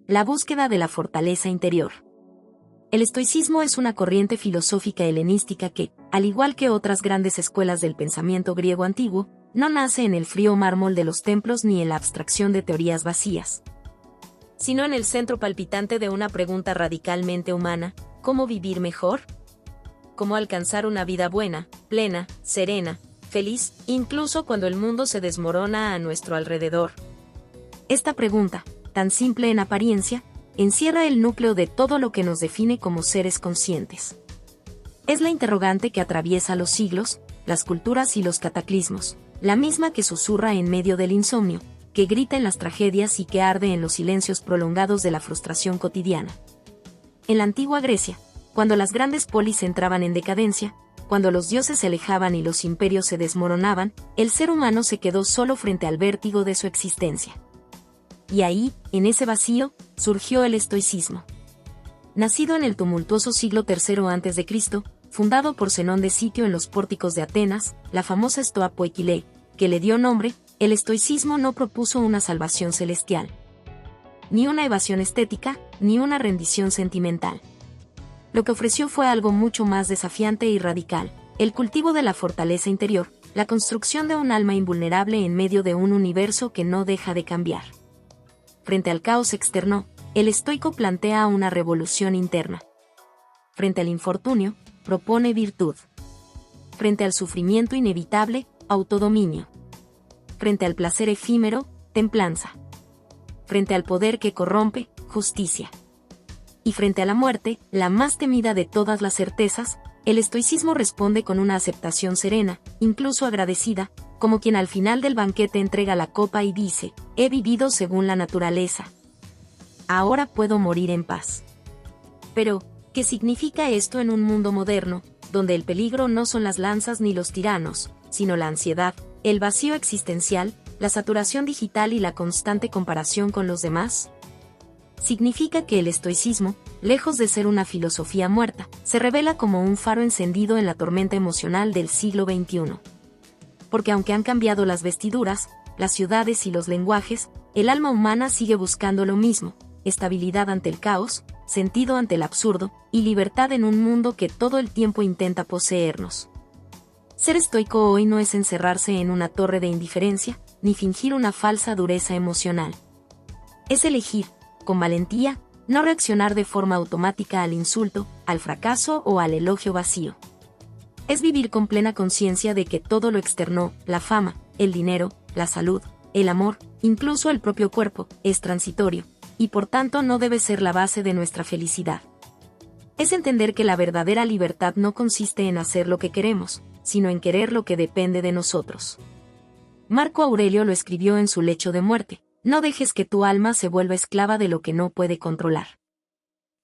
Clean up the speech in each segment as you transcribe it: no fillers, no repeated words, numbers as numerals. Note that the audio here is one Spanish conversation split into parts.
la búsqueda de la fortaleza interior. El estoicismo es una corriente filosófica helenística que, al igual que otras grandes escuelas del pensamiento griego antiguo, no nace en el frío mármol de los templos ni en la abstracción de teorías vacías, sino en el centro palpitante de una pregunta radicalmente humana: ¿cómo vivir mejor? ¿Cómo alcanzar una vida buena, plena, serena, feliz, incluso cuando el mundo se desmorona a nuestro alrededor? Esta pregunta, tan simple en apariencia, encierra el núcleo de todo lo que nos define como seres conscientes. Es la interrogante que atraviesa los siglos, las culturas y los cataclismos, la misma que susurra en medio del insomnio, que grita en las tragedias y que arde en los silencios prolongados de la frustración cotidiana. En la antigua Grecia, cuando las grandes polis entraban en decadencia, cuando los dioses se alejaban y los imperios se desmoronaban, el ser humano se quedó solo frente al vértigo de su existencia. Y ahí, en ese vacío, surgió el estoicismo. Nacido en el tumultuoso siglo III a.C., fundado por Zenón de Sitio en los pórticos de Atenas, la famosa Stoa Poikile, que le dio nombre, el estoicismo no propuso una salvación celestial, ni una evasión estética, ni una rendición sentimental. Lo que ofreció fue algo mucho más desafiante y radical: el cultivo de la fortaleza interior, la construcción de un alma invulnerable en medio de un universo que no deja de cambiar. Frente al caos externo, el estoico plantea una revolución interna. Frente al infortunio, propone virtud. Frente al sufrimiento inevitable, autodominio. Frente al placer efímero, templanza. Frente al poder que corrompe, justicia. Y frente a la muerte, la más temida de todas las certezas, el estoicismo responde con una aceptación serena, incluso agradecida, como quien al final del banquete entrega la copa y dice: he vivido según la naturaleza. Ahora puedo morir en paz. Pero, ¿qué significa esto en un mundo moderno, donde el peligro no son las lanzas ni los tiranos, sino la ansiedad, el vacío existencial, la saturación digital y la constante comparación con los demás? Significa que el estoicismo, lejos de ser una filosofía muerta, se revela como un faro encendido en la tormenta emocional del siglo XXI. Porque aunque han cambiado las vestiduras, las ciudades y los lenguajes, el alma humana sigue buscando lo mismo: estabilidad ante el caos, sentido ante el absurdo, y libertad en un mundo que todo el tiempo intenta poseernos. Ser estoico hoy no es encerrarse en una torre de indiferencia, ni fingir una falsa dureza emocional. Es elegir, con valentía, no reaccionar de forma automática al insulto, al fracaso o al elogio vacío. Es vivir con plena conciencia de que todo lo externo, la fama, el dinero, la salud, el amor, incluso el propio cuerpo, es transitorio, y por tanto no debe ser la base de nuestra felicidad. Es entender que la verdadera libertad no consiste en hacer lo que queremos, sino en querer lo que depende de nosotros. Marco Aurelio lo escribió en su lecho de muerte: no dejes que tu alma se vuelva esclava de lo que no puede controlar.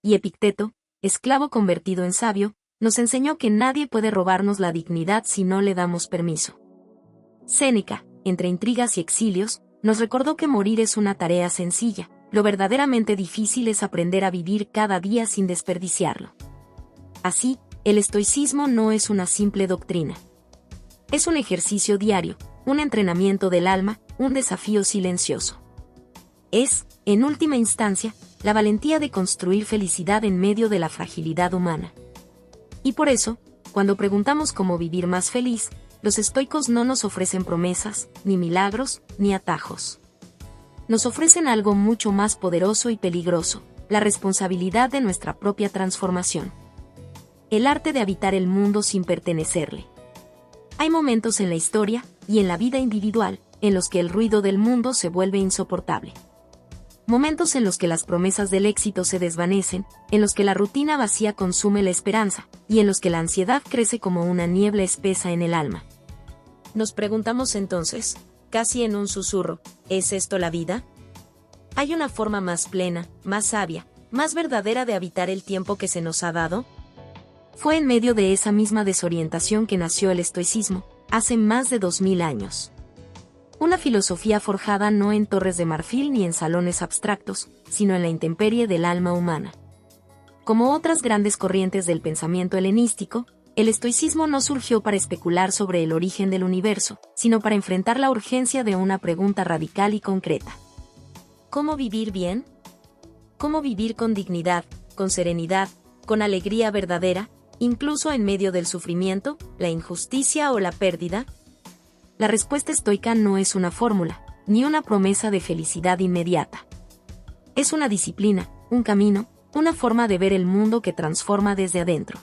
Y Epicteto, esclavo convertido en sabio, nos enseñó que nadie puede robarnos la dignidad si no le damos permiso. Séneca, entre intrigas y exilios, nos recordó que morir es una tarea sencilla, lo verdaderamente difícil es aprender a vivir cada día sin desperdiciarlo. Así, el estoicismo no es una simple doctrina. Es un ejercicio diario, un entrenamiento del alma, un desafío silencioso. Es, en última instancia, la valentía de construir felicidad en medio de la fragilidad humana. Y por eso, cuando preguntamos cómo vivir más feliz, los estoicos no nos ofrecen promesas, ni milagros, ni atajos. Nos ofrecen algo mucho más poderoso y peligroso: la responsabilidad de nuestra propia transformación. El arte de habitar el mundo sin pertenecerle. Hay momentos en la historia, y en la vida individual, en los que el ruido del mundo se vuelve insoportable. Momentos en los que las promesas del éxito se desvanecen, en los que la rutina vacía consume la esperanza, y en los que la ansiedad crece como una niebla espesa en el alma. Nos preguntamos entonces, casi en un susurro: ¿es esto la vida? ¿Hay una forma más plena, más sabia, más verdadera de habitar el tiempo que se nos ha dado? Fue en medio de esa misma desorientación que nació el estoicismo, hace más de 2000 años. Una filosofía forjada no en torres de marfil ni en salones abstractos, sino en la intemperie del alma humana. Como otras grandes corrientes del pensamiento helenístico, el estoicismo no surgió para especular sobre el origen del universo, sino para enfrentar la urgencia de una pregunta radical y concreta: ¿cómo vivir bien? Cómo vivir con dignidad, con serenidad, con alegría verdadera, incluso en medio del sufrimiento, la injusticia o la pérdida. La respuesta estoica no es una fórmula, ni una promesa de felicidad inmediata. Es una disciplina, un camino, una forma de ver el mundo que transforma desde adentro.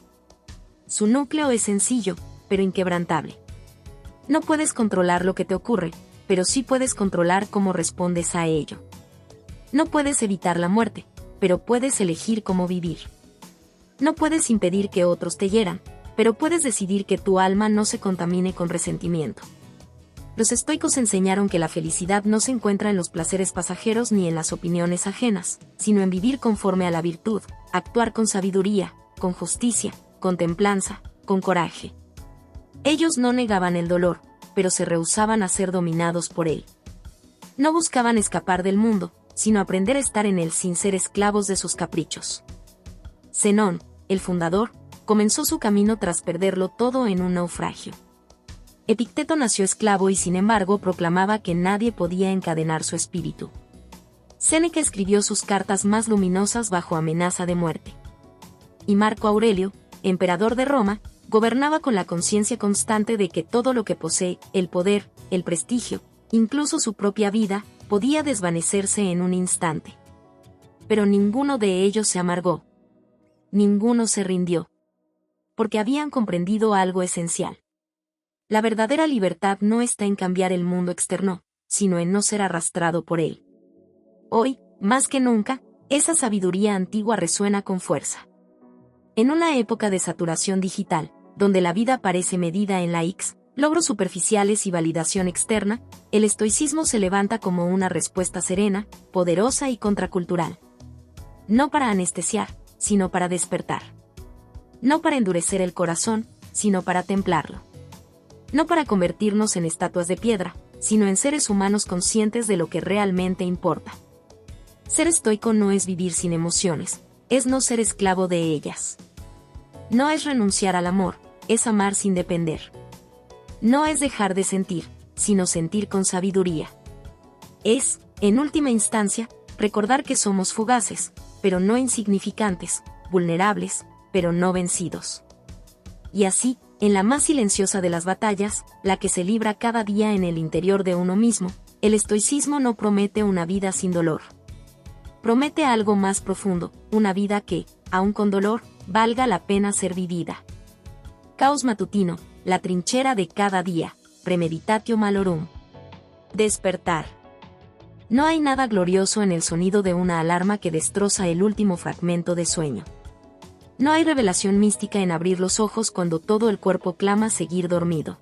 Su núcleo es sencillo, pero inquebrantable. No puedes controlar lo que te ocurre, pero sí puedes controlar cómo respondes a ello. No puedes evitar la muerte, pero puedes elegir cómo vivir. No puedes impedir que otros te hieran, pero puedes decidir que tu alma no se contamine con resentimiento. Los estoicos enseñaron que la felicidad no se encuentra en los placeres pasajeros ni en las opiniones ajenas, sino en vivir conforme a la virtud, actuar con sabiduría, con justicia, con templanza, con coraje. Ellos no negaban el dolor, pero se rehusaban a ser dominados por él. No buscaban escapar del mundo, sino aprender a estar en él sin ser esclavos de sus caprichos. Zenón, el fundador, comenzó su camino tras perderlo todo en un naufragio. Epicteto nació esclavo y sin embargo proclamaba que nadie podía encadenar su espíritu. Séneca escribió sus cartas más luminosas bajo amenaza de muerte. Y Marco Aurelio, emperador de Roma, gobernaba con la conciencia constante de que todo lo que posee, el poder, el prestigio, incluso su propia vida, podía desvanecerse en un instante. Pero ninguno de ellos se amargó. Ninguno se rindió. Porque habían comprendido algo esencial. La verdadera libertad no está en cambiar el mundo externo, sino en no ser arrastrado por él. Hoy, más que nunca, esa sabiduría antigua resuena con fuerza. En una época de saturación digital, donde la vida parece medida en likes, logros superficiales y validación externa, el estoicismo se levanta como una respuesta serena, poderosa y contracultural. No para anestesiar, sino para despertar. No para endurecer el corazón, sino para templarlo. No para convertirnos en estatuas de piedra, sino en seres humanos conscientes de lo que realmente importa. Ser estoico no es vivir sin emociones, es no ser esclavo de ellas. No es renunciar al amor, es amar sin depender. No es dejar de sentir, sino sentir con sabiduría. Es, en última instancia, recordar que somos fugaces, pero no insignificantes, vulnerables, pero no vencidos. Y así, en la más silenciosa de las batallas, la que se libra cada día en el interior de uno mismo, el estoicismo no promete una vida sin dolor. Promete algo más profundo, una vida que, aun con dolor, valga la pena ser vivida. Caos matutino, la trinchera de cada día, premeditatio malorum. Despertar. No hay nada glorioso en el sonido de una alarma que destroza el último fragmento de sueño. No hay revelación mística en abrir los ojos cuando todo el cuerpo clama seguir dormido.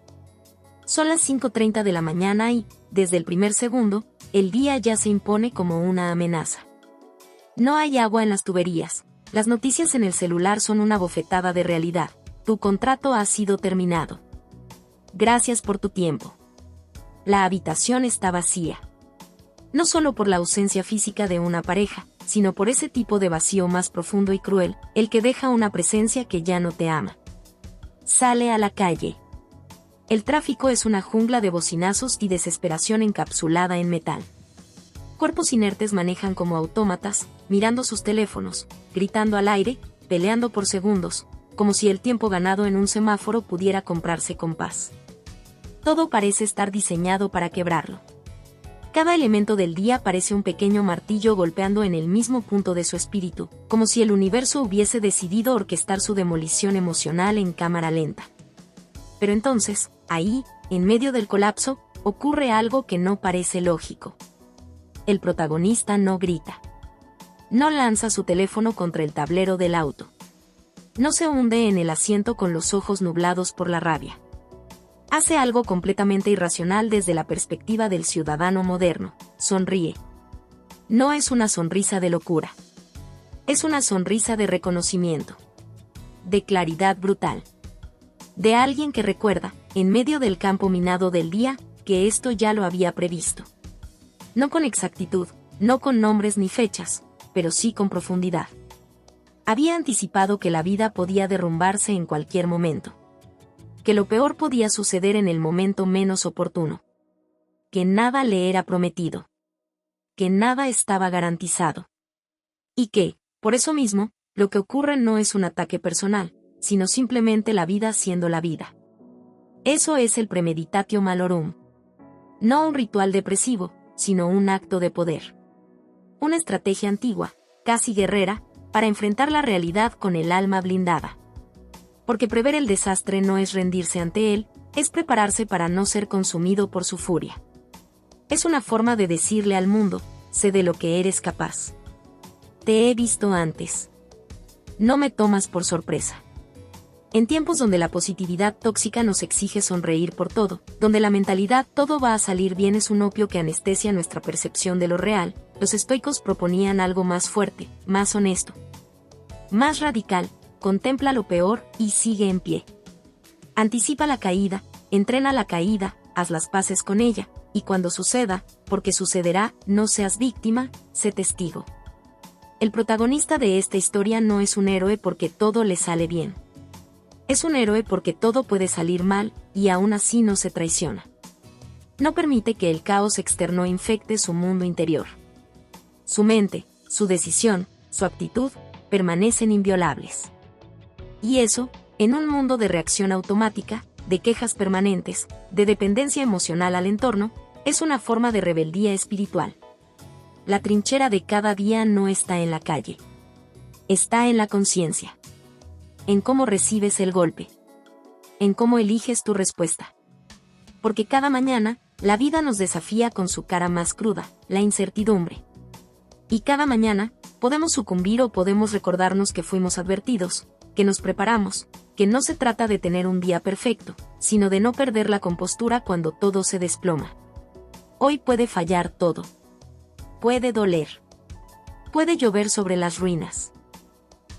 Son las 5:30 de la mañana y, desde el primer segundo, el día ya se impone como una amenaza. No hay agua en las tuberías, las noticias en el celular son una bofetada de realidad, tu contrato ha sido terminado. Gracias por tu tiempo. La habitación está vacía. No solo por la ausencia física de una pareja, sino por ese tipo de vacío más profundo y cruel, el que deja una presencia que ya no te ama. Sale a la calle. El tráfico es una jungla de bocinazos y desesperación encapsulada en metal. Cuerpos inertes manejan como autómatas, mirando sus teléfonos, gritando al aire, peleando por segundos, como si el tiempo ganado en un semáforo pudiera comprarse con paz. Todo parece estar diseñado para quebrarlo. Cada elemento del día parece un pequeño martillo golpeando en el mismo punto de su espíritu, como si el universo hubiese decidido orquestar su demolición emocional en cámara lenta. Pero entonces, ahí, en medio del colapso, ocurre algo que no parece lógico. El protagonista no grita. No lanza su teléfono contra el tablero del auto. No se hunde en el asiento con los ojos nublados por la rabia. Hace algo completamente irracional desde la perspectiva del ciudadano moderno, sonríe. No es una sonrisa de locura. Es una sonrisa de reconocimiento. De claridad brutal. De alguien que recuerda, en medio del campo minado del día, que esto ya lo había previsto. No con exactitud, no con nombres ni fechas, pero sí con profundidad. Había anticipado que la vida podía derrumbarse en cualquier momento. Que lo peor podía suceder en el momento menos oportuno. Que nada le era prometido. Que nada estaba garantizado. Y que, por eso mismo, lo que ocurre no es un ataque personal, sino simplemente la vida siendo la vida. Eso es el premeditatio malorum. No un ritual depresivo, sino un acto de poder. Una estrategia antigua, casi guerrera, para enfrentar la realidad con el alma blindada. Porque prever el desastre no es rendirse ante él, es prepararse para no ser consumido por su furia. Es una forma de decirle al mundo, sé de lo que eres capaz. Te he visto antes. No me tomas por sorpresa. En tiempos donde la positividad tóxica nos exige sonreír por todo, donde la mentalidad todo va a salir bien es un opio que anestesia nuestra percepción de lo real, los estoicos proponían algo más fuerte, más honesto, más radical: contempla lo peor y sigue en pie. Anticipa la caída, entrena la caída, haz las paces con ella, y cuando suceda, porque sucederá, no seas víctima, sé testigo. El protagonista de esta historia no es un héroe porque todo le sale bien. Es un héroe porque todo puede salir mal, y aún así no se traiciona. No permite que el caos externo infecte su mundo interior. Su mente, su decisión, su actitud, permanecen inviolables. Y eso, en un mundo de reacción automática, de quejas permanentes, de dependencia emocional al entorno, es una forma de rebeldía espiritual. La trinchera de cada día no está en la calle. Está en la conciencia. En cómo recibes el golpe. En cómo eliges tu respuesta. Porque cada mañana, la vida nos desafía con su cara más cruda, la incertidumbre. Y cada mañana, podemos sucumbir o podemos recordarnos que fuimos advertidos, que nos preparamos, que no se trata de tener un día perfecto, sino de no perder la compostura cuando todo se desploma. Hoy puede fallar todo. Puede doler. Puede llover sobre las ruinas.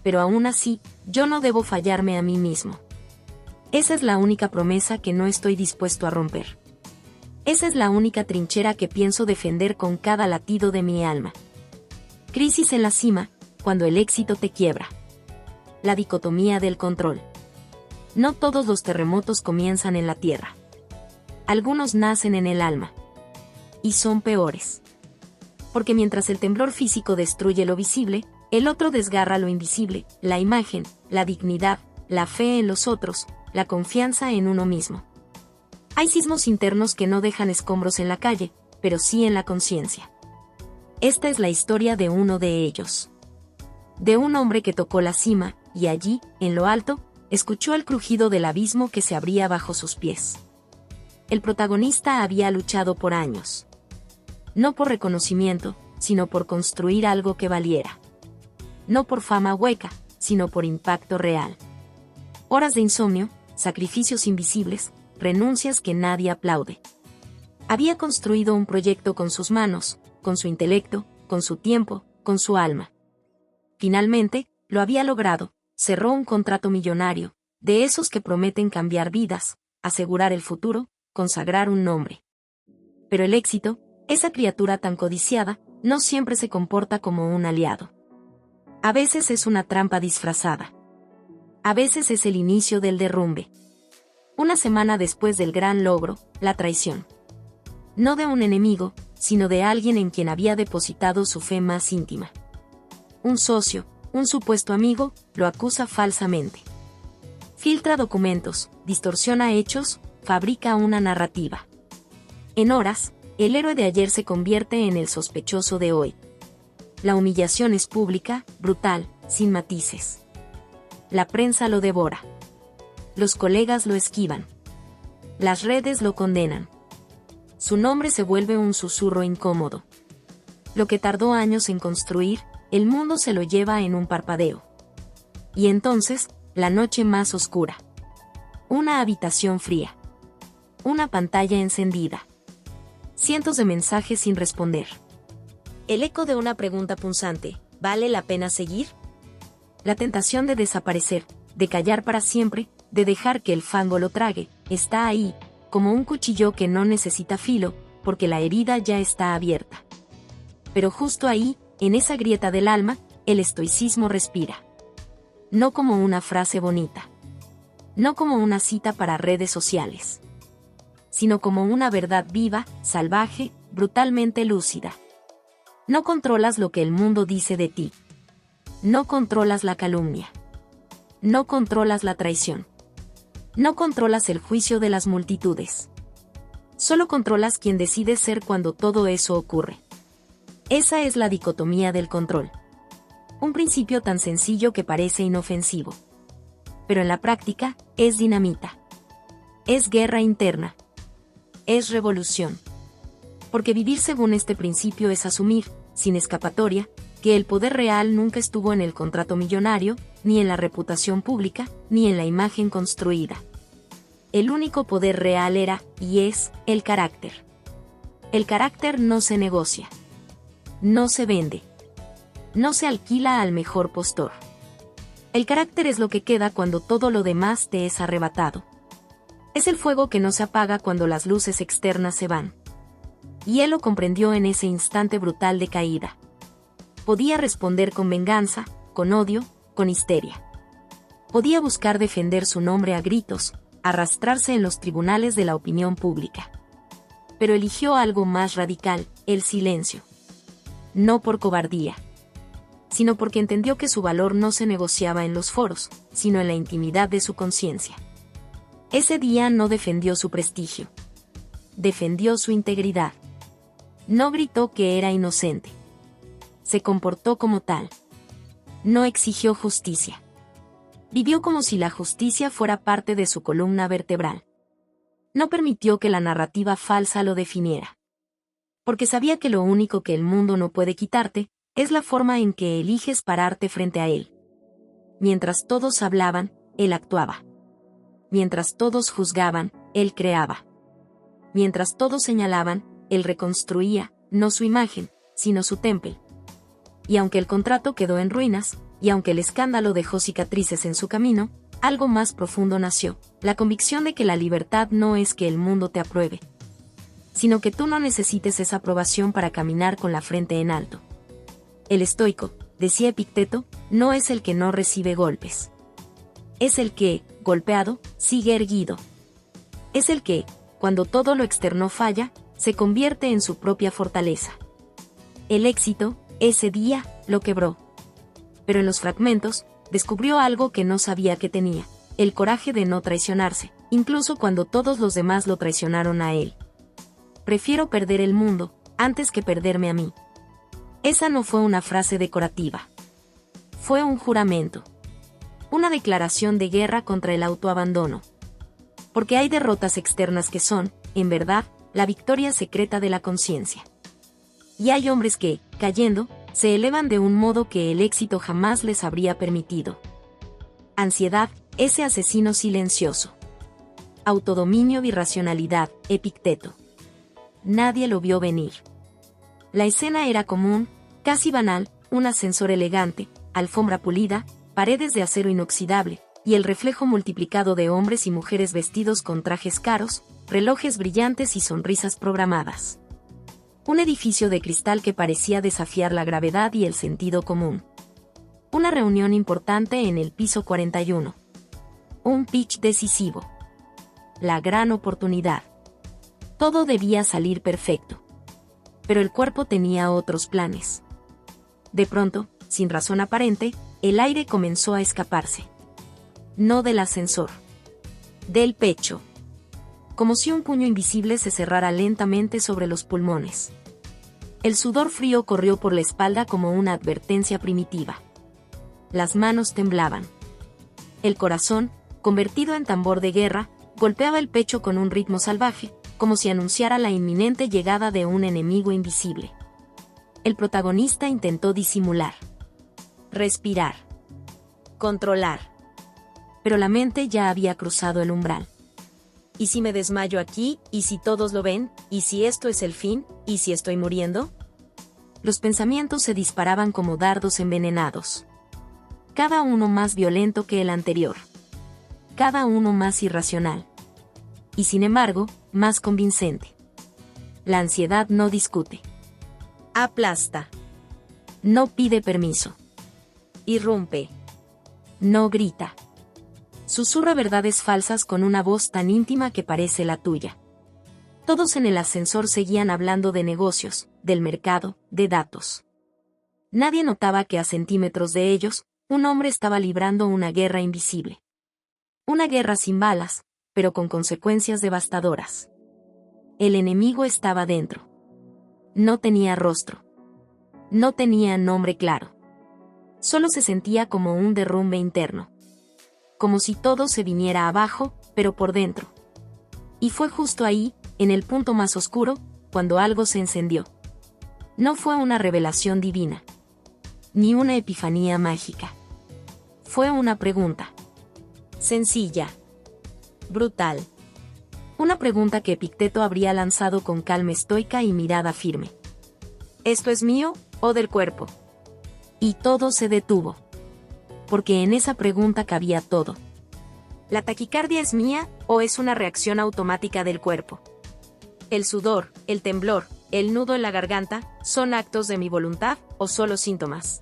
Pero aún así, yo no debo fallarme a mí mismo. Esa es la única promesa que no estoy dispuesto a romper. Esa es la única trinchera que pienso defender con cada latido de mi alma. Crisis en la cima, cuando el éxito te quiebra. La dicotomía del control. No todos los terremotos comienzan en la tierra. Algunos nacen en el alma. Y son peores. Porque mientras el temblor físico destruye lo visible, el otro desgarra lo invisible, la imagen, la dignidad, la fe en los otros, la confianza en uno mismo. Hay sismos internos que no dejan escombros en la calle, pero sí en la conciencia. Esta es la historia de uno de ellos. De un hombre que tocó la cima, y allí, en lo alto, escuchó el crujido del abismo que se abría bajo sus pies. El protagonista había luchado por años. No por reconocimiento, sino por construir algo que valiera. No por fama hueca, sino por impacto real. Horas de insomnio, sacrificios invisibles, renuncias que nadie aplaude. Había construido un proyecto con sus manos, con su intelecto, con su tiempo, con su alma. Finalmente, lo había logrado, cerró un contrato millonario, de esos que prometen cambiar vidas, asegurar el futuro, consagrar un nombre. Pero el éxito, esa criatura tan codiciada, no siempre se comporta como un aliado. A veces es una trampa disfrazada. A veces es el inicio del derrumbe. Una semana después del gran logro, la traición. No de un enemigo, sino de alguien en quien había depositado su fe más íntima. Un socio, un supuesto amigo, lo acusa falsamente. Filtra documentos, distorsiona hechos, fabrica una narrativa. En horas, el héroe de ayer se convierte en el sospechoso de hoy. La humillación es pública, brutal, sin matices. La prensa lo devora. Los colegas lo esquivan. Las redes lo condenan. Su nombre se vuelve un susurro incómodo. Lo que tardó años en construir, el mundo se lo lleva en un parpadeo. Y entonces, la noche más oscura. Una habitación fría. Una pantalla encendida. Cientos de mensajes sin responder. El eco de una pregunta punzante: ¿vale la pena seguir? La tentación de desaparecer, de callar para siempre, de dejar que el fango lo trague, está ahí, como un cuchillo que no necesita filo, porque la herida ya está abierta. Pero justo ahí, en esa grieta del alma, el estoicismo respira. No como una frase bonita. No como una cita para redes sociales. Sino como una verdad viva, salvaje, brutalmente lúcida. No controlas lo que el mundo dice de ti. No controlas la calumnia. No controlas la traición. No controlas el juicio de las multitudes. Solo controlas quien decides ser cuando todo eso ocurre. Esa es la dicotomía del control. Un principio tan sencillo que parece inofensivo. Pero en la práctica, es dinamita. Es guerra interna. Es revolución. Porque vivir según este principio es asumir, sin escapatoria, que el poder real nunca estuvo en el contrato millonario, ni en la reputación pública, ni en la imagen construida. El único poder real era, y es, el carácter. El carácter no se negocia. No se vende. No se alquila al mejor postor. El carácter es lo que queda cuando todo lo demás te es arrebatado. Es el fuego que no se apaga cuando las luces externas se van. Y él lo comprendió en ese instante brutal de caída. Podía responder con venganza, con odio, con histeria. Podía buscar defender su nombre a gritos, arrastrarse en los tribunales de la opinión pública. Pero eligió algo más radical, el silencio. No por cobardía, sino porque entendió que su valor no se negociaba en los foros, sino en la intimidad de su conciencia. Ese día no defendió su prestigio. Defendió su integridad. No gritó que era inocente. Se comportó como tal. No exigió justicia. Vivió como si la justicia fuera parte de su columna vertebral. No permitió que la narrativa falsa lo definiera. Porque sabía que lo único que el mundo no puede quitarte, es la forma en que eliges pararte frente a él. Mientras todos hablaban, él actuaba. Mientras todos juzgaban, él creaba. Mientras todos señalaban, él reconstruía, no su imagen, sino su temple. Y aunque el contrato quedó en ruinas, y aunque el escándalo dejó cicatrices en su camino, algo más profundo nació, la convicción de que la libertad no es que el mundo te apruebe, sino que tú no necesites esa aprobación para caminar con la frente en alto. El estoico, decía Epicteto, no es el que no recibe golpes. Es el que, golpeado, sigue erguido. Es el que, cuando todo lo externo falla, se convierte en su propia fortaleza. El éxito, ese día, lo quebró. Pero en los fragmentos, descubrió algo que no sabía que tenía, el coraje de no traicionarse, incluso cuando todos los demás lo traicionaron a él. Prefiero perder el mundo, antes que perderme a mí. Esa no fue una frase decorativa. Fue un juramento. Una declaración de guerra contra el autoabandono. Porque hay derrotas externas que son, en verdad, la victoria secreta de la conciencia. Y hay hombres que, cayendo, se elevan de un modo que el éxito jamás les habría permitido. Ansiedad, ese asesino silencioso. Autodominio, irracionalidad, Epicteto. Nadie lo vio venir. La escena era común, casi banal, un ascensor elegante, alfombra pulida, paredes de acero inoxidable, y el reflejo multiplicado de hombres y mujeres vestidos con trajes caros, relojes brillantes y sonrisas programadas. Un edificio de cristal que parecía desafiar la gravedad y el sentido común. Una reunión importante en el piso 41. Un pitch decisivo. La gran oportunidad. Todo debía salir perfecto. Pero el cuerpo tenía otros planes. De pronto, sin razón aparente, el aire comenzó a escaparse. No del ascensor. Del pecho. Como si un puño invisible se cerrara lentamente sobre los pulmones. El sudor frío corrió por la espalda como una advertencia primitiva. Las manos temblaban. El corazón, convertido en tambor de guerra, golpeaba el pecho con un ritmo salvaje, como si anunciara la inminente llegada de un enemigo invisible. El protagonista intentó disimular. Respirar. Controlar. Pero la mente ya había cruzado el umbral. ¿Y si me desmayo aquí? ¿Y si todos lo ven? ¿Y si esto es el fin? ¿Y si estoy muriendo? Los pensamientos se disparaban como dardos envenenados. Cada uno más violento que el anterior. Cada uno más irracional. Y sin embargo, más convincente. La ansiedad no discute. Aplasta. No pide permiso. Irrumpe. No grita. Susurra verdades falsas con una voz tan íntima que parece la tuya. Todos en el ascensor seguían hablando de negocios, del mercado, de datos. Nadie notaba que a centímetros de ellos, un hombre estaba librando una guerra invisible. Una guerra sin balas, pero con consecuencias devastadoras. El enemigo estaba dentro. No tenía rostro. No tenía nombre claro. Solo se sentía como un derrumbe interno. Como si todo se viniera abajo, pero por dentro. Y fue justo ahí, en el punto más oscuro, cuando algo se encendió. No fue una revelación divina. Ni una epifanía mágica. Fue una pregunta. Sencilla. Brutal. Una pregunta que Epicteto habría lanzado con calma estoica y mirada firme. ¿Esto es mío, o del cuerpo? Y todo se detuvo. Porque en esa pregunta cabía todo. ¿La taquicardia es mía, o es una reacción automática del cuerpo? ¿El sudor, el temblor, el nudo en la garganta, son actos de mi voluntad, o solo síntomas?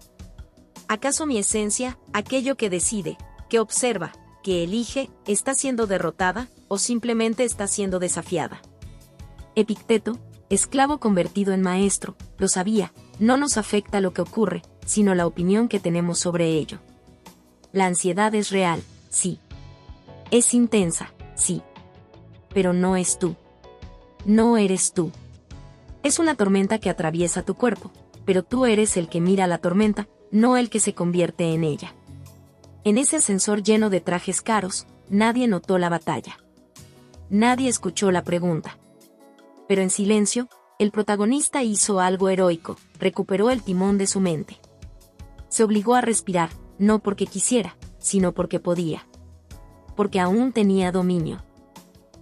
¿Acaso mi esencia, aquello que decide, que observa, que elige, está siendo derrotada, o simplemente está siendo desafiada? Epicteto, esclavo convertido en maestro, lo sabía, no nos afecta lo que ocurre, sino la opinión que tenemos sobre ello. La ansiedad es real, sí. Es intensa, sí. Pero no es tú. No eres tú. Es una tormenta que atraviesa tu cuerpo, pero tú eres el que mira la tormenta, no el que se convierte en ella. En ese ascensor lleno de trajes caros, nadie notó la batalla. Nadie escuchó la pregunta. Pero en silencio, el protagonista hizo algo heroico, recuperó el timón de su mente. Se obligó a respirar, no porque quisiera, sino porque podía. Porque aún tenía dominio.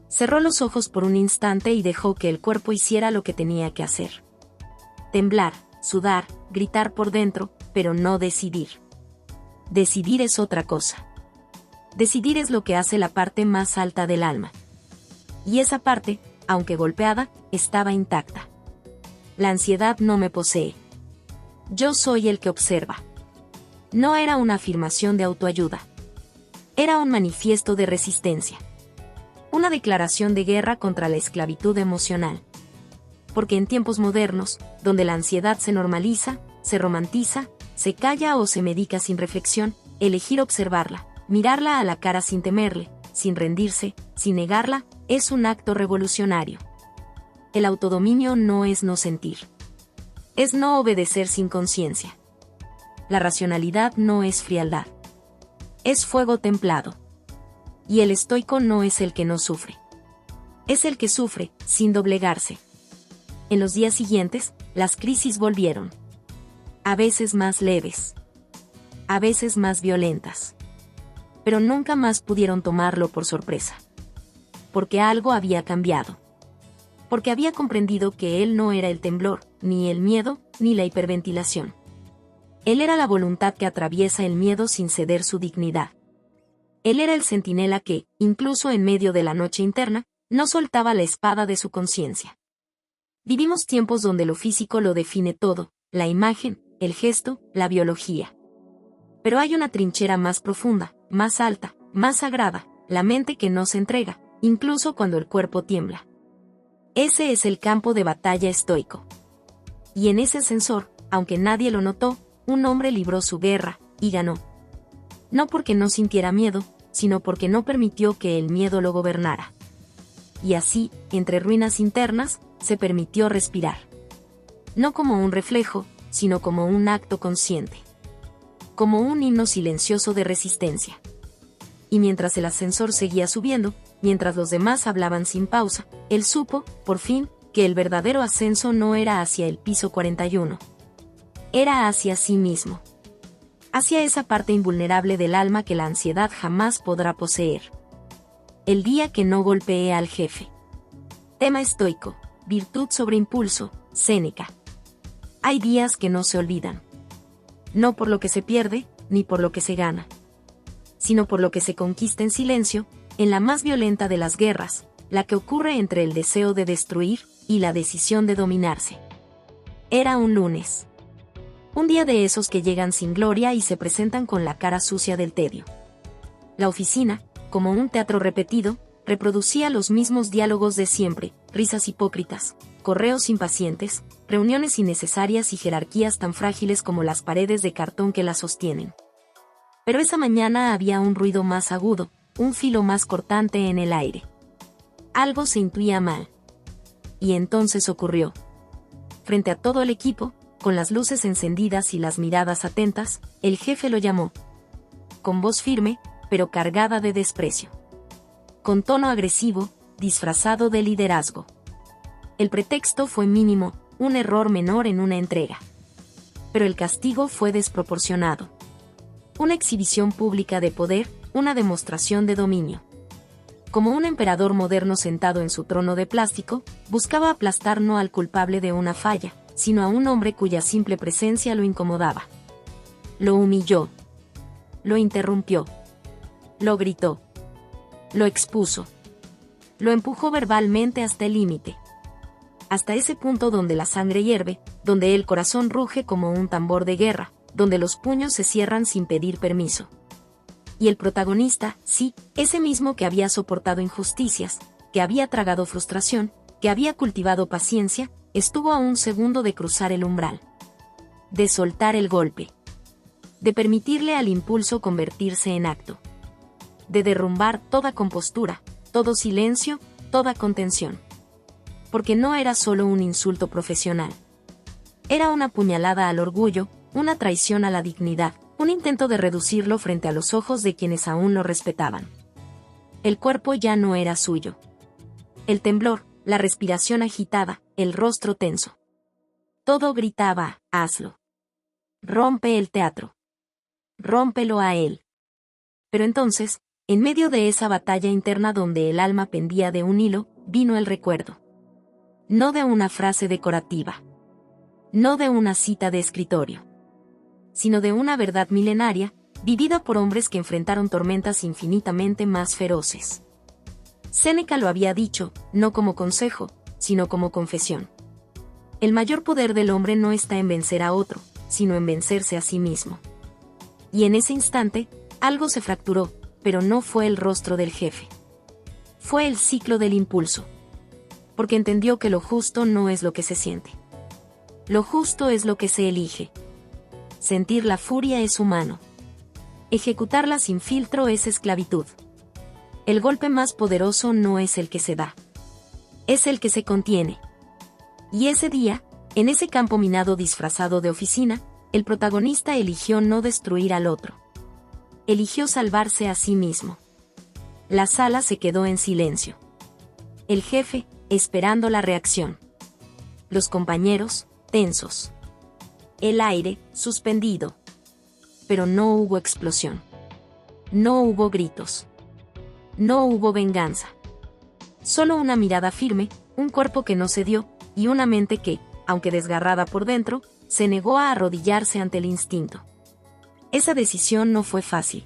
Cerró los ojos por un instante y dejó que el cuerpo hiciera lo que tenía que hacer. Temblar, sudar, gritar por dentro, pero no decidir. Decidir es otra cosa. Decidir es lo que hace la parte más alta del alma. Y esa parte, aunque golpeada, estaba intacta. La ansiedad no me posee. Yo soy el que observa. No era una afirmación de autoayuda. Era un manifiesto de resistencia. Una declaración de guerra contra la esclavitud emocional. Porque en tiempos modernos, donde la ansiedad se normaliza, se romantiza, se calla o se medica sin reflexión, elegir observarla, mirarla a la cara sin temerle, sin rendirse, sin negarla, es un acto revolucionario. El autodominio no es no sentir. Es no obedecer sin conciencia. La racionalidad no es frialdad. Es fuego templado. Y el estoico no es el que no sufre. Es el que sufre, sin doblegarse. En los días siguientes, las crisis volvieron. A veces más leves. A veces más violentas. Pero nunca más pudieron tomarlo por sorpresa. Porque algo había cambiado. Porque había comprendido que él no era el temblor, ni el miedo, ni la hiperventilación. Él era la voluntad que atraviesa el miedo sin ceder su dignidad. Él era el centinela que, incluso en medio de la noche interna, no soltaba la espada de su conciencia. Vivimos tiempos donde lo físico lo define todo, la imagen, el gesto, la biología. Pero hay una trinchera más profunda, más alta, más sagrada, la mente que no se entrega, incluso cuando el cuerpo tiembla. Ese es el campo de batalla estoico. Y en ese ascensor, aunque nadie lo notó, un hombre libró su guerra, y ganó. No porque no sintiera miedo, sino porque no permitió que el miedo lo gobernara. Y así, entre ruinas internas, se permitió respirar. No como un reflejo, sino como un acto consciente. Como un himno silencioso de resistencia. Y mientras el ascensor seguía subiendo, mientras los demás hablaban sin pausa, él supo, por fin, que el verdadero ascenso no era hacia el piso 41. Era hacia sí mismo. Hacia esa parte invulnerable del alma que la ansiedad jamás podrá poseer. El día que no golpeé al jefe. Tema estoico, virtud sobre impulso, Séneca. Hay días que no se olvidan. No por lo que se pierde, ni por lo que se gana. Sino por lo que se conquista en silencio, en la más violenta de las guerras, la que ocurre entre el deseo de destruir y la decisión de dominarse. Era un lunes. Un día de esos que llegan sin gloria y se presentan con la cara sucia del tedio. La oficina, como un teatro repetido, reproducía los mismos diálogos de siempre, risas hipócritas, correos impacientes, reuniones innecesarias y jerarquías tan frágiles como las paredes de cartón que las sostienen. Pero esa mañana había un ruido más agudo, un filo más cortante en el aire. Algo se intuía mal. Y entonces ocurrió. Frente a todo el equipo, con las luces encendidas y las miradas atentas, el jefe lo llamó. Con voz firme, pero cargada de desprecio. Con tono agresivo, disfrazado de liderazgo. El pretexto fue mínimo, un error menor en una entrega. Pero el castigo fue desproporcionado. Una exhibición pública de poder, una demostración de dominio. Como un emperador moderno sentado en su trono de plástico, buscaba aplastar no al culpable de una falla, sino a un hombre cuya simple presencia lo incomodaba. Lo humilló. Lo interrumpió. Lo gritó. Lo expuso. Lo empujó verbalmente hasta el límite. Hasta ese punto donde la sangre hierve, donde el corazón ruge como un tambor de guerra, donde los puños se cierran sin pedir permiso. Y el protagonista, sí, ese mismo que había soportado injusticias, que había tragado frustración, que había cultivado paciencia, estuvo a un segundo de cruzar el umbral. De soltar el golpe. De permitirle al impulso convertirse en acto. De derrumbar toda compostura, todo silencio, toda contención. Porque no era solo un insulto profesional. Era una puñalada al orgullo, una traición a la dignidad, un intento de reducirlo frente a los ojos de quienes aún lo respetaban. El cuerpo ya no era suyo. El temblor, la respiración agitada, el rostro tenso. Todo gritaba, hazlo. Rompe el teatro. Rómpelo a él. Pero entonces, en medio de esa batalla interna donde el alma pendía de un hilo, vino el recuerdo. No de una frase decorativa. No de una cita de escritorio. Sino de una verdad milenaria, vivida por hombres que enfrentaron tormentas infinitamente más feroces. Séneca lo había dicho, no como consejo, sino como confesión. El mayor poder del hombre no está en vencer a otro, sino en vencerse a sí mismo. Y en ese instante, algo se fracturó, pero no fue el rostro del jefe. Fue el ciclo del impulso. Porque entendió que lo justo no es lo que se siente. Lo justo es lo que se elige. Sentir la furia es humano. Ejecutarla sin filtro es esclavitud. El golpe más poderoso no es el que se da. Es el que se contiene. Y ese día, en ese campo minado disfrazado de oficina, el protagonista eligió no destruir al otro. Eligió salvarse a sí mismo. La sala se quedó en silencio. El jefe, esperando la reacción. Los compañeros, tensos. El aire, suspendido. Pero no hubo explosión. No hubo gritos. No hubo venganza. Solo una mirada firme, un cuerpo que no cedió, y una mente que, aunque desgarrada por dentro, se negó a arrodillarse ante el instinto. Esa decisión no fue fácil.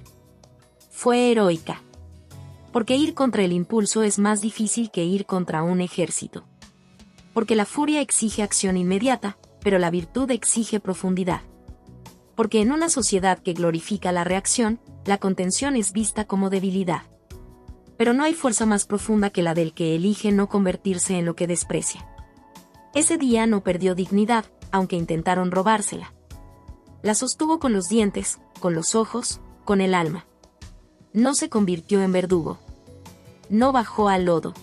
Fue heroica. Porque ir contra el impulso es más difícil que ir contra un ejército. Porque la furia exige acción inmediata, pero la virtud exige profundidad. Porque en una sociedad que glorifica la reacción, la contención es vista como debilidad. Pero no hay fuerza más profunda que la del que elige no convertirse en lo que desprecia. Ese día no perdió dignidad, aunque intentaron robársela. La sostuvo con los dientes, con los ojos, con el alma. No se convirtió en verdugo. No bajó al lodo.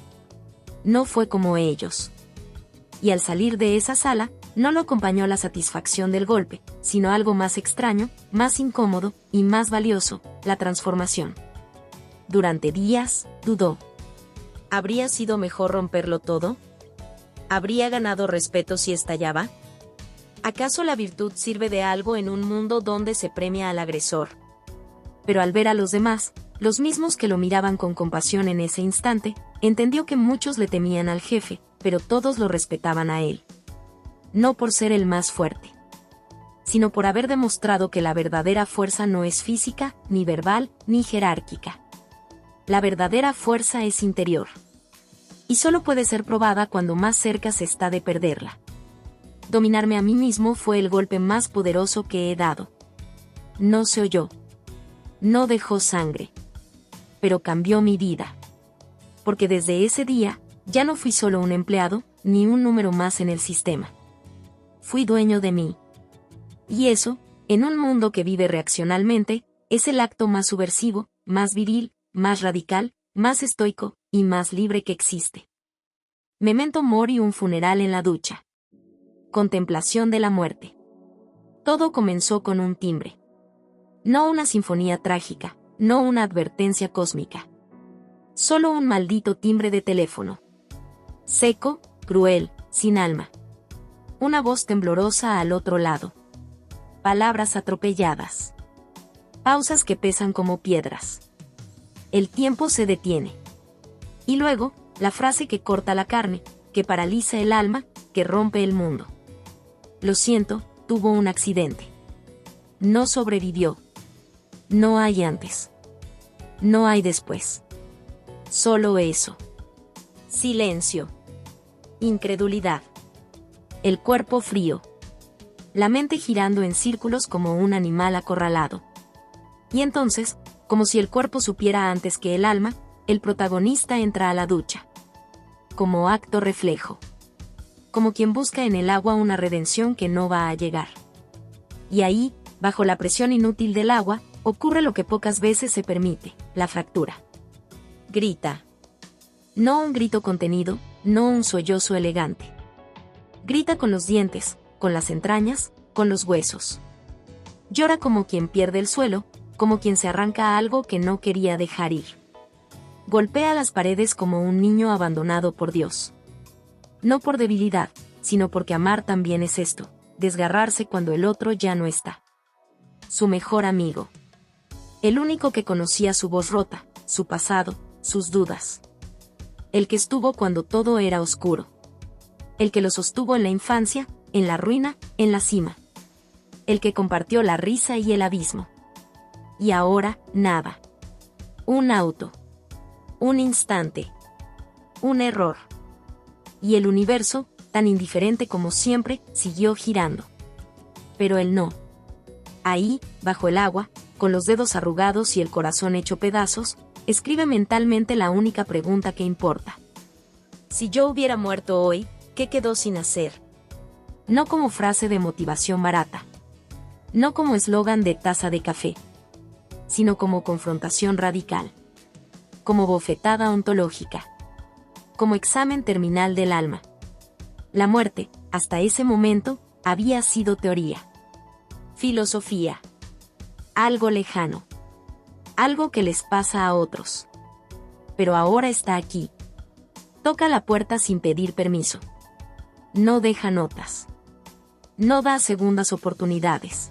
No fue como ellos. Y al salir de esa sala, no lo acompañó la satisfacción del golpe, sino algo más extraño, más incómodo y más valioso, la transformación. Durante días, dudó. ¿Habría sido mejor romperlo todo? ¿Habría ganado respeto si estallaba? ¿Acaso la virtud sirve de algo en un mundo donde se premia al agresor? Pero al ver a los demás, los mismos que lo miraban con compasión en ese instante, entendió que muchos le temían al jefe, pero todos lo respetaban a él. No por ser el más fuerte, sino por haber demostrado que la verdadera fuerza no es física, ni verbal, ni jerárquica. La verdadera fuerza es interior. Y solo puede ser probada cuando más cerca se está de perderla. Dominarme a mí mismo fue el golpe más poderoso que he dado. No se oyó. No dejó sangre. Pero cambió mi vida. Porque desde ese día, Ya no fui solo un empleado, ni un número más en el sistema. Fui dueño de mí. Y eso, en un mundo que vive reaccionalmente, es el acto más subversivo, más viril, más radical, más estoico y más libre que existe. Memento mori, un funeral en la ducha. Contemplación de la muerte. Todo comenzó con un timbre. No una sinfonía trágica, no una advertencia cósmica. Solo un maldito timbre de teléfono. Seco, cruel, sin alma. Una voz temblorosa al otro lado. Palabras atropelladas. Pausas que pesan como piedras. El tiempo se detiene. Y luego, la frase que corta la carne, que paraliza el alma, que rompe el mundo. Lo siento, tuvo un accidente. No sobrevivió. No hay antes. No hay después. Solo eso. Silencio. Incredulidad. El cuerpo frío. La mente girando en círculos como un animal acorralado. Y entonces, como si el cuerpo supiera antes que el alma, el protagonista entra a la ducha. Como acto reflejo. Como quien busca en el agua una redención que no va a llegar. Y ahí, bajo la presión inútil del agua, ocurre lo que pocas veces se permite, la fractura. Grita. No un grito contenido, no un sollozo elegante. Grita con los dientes, con las entrañas, con los huesos. Llora como quien pierde el suelo, como quien se arranca algo que no quería dejar ir. Golpea las paredes como un niño abandonado por Dios. No por debilidad, sino porque amar también es esto, desgarrarse cuando el otro ya no está. Su mejor amigo. El único que conocía su voz rota, su pasado, sus dudas. El que estuvo cuando todo era oscuro. El que lo sostuvo en la infancia, en la ruina, en la cima. El que compartió la risa y el abismo. Y ahora, nada. Un auto. Un instante. Un error. Y el universo, tan indiferente como siempre, siguió girando. Pero él no. Ahí, bajo el agua, con los dedos arrugados y el corazón hecho pedazos, escribe mentalmente la única pregunta que importa. Si yo hubiera muerto hoy, ¿qué quedó sin hacer? No como frase de motivación barata. No como eslogan de taza de café. Sino como confrontación radical. Como bofetada ontológica. Como examen terminal del alma. La muerte, hasta ese momento, había sido teoría. Filosofía. Algo lejano. Algo que les pasa a otros. Pero ahora está aquí. Toca la puerta sin pedir permiso. No deja notas. No da segundas oportunidades.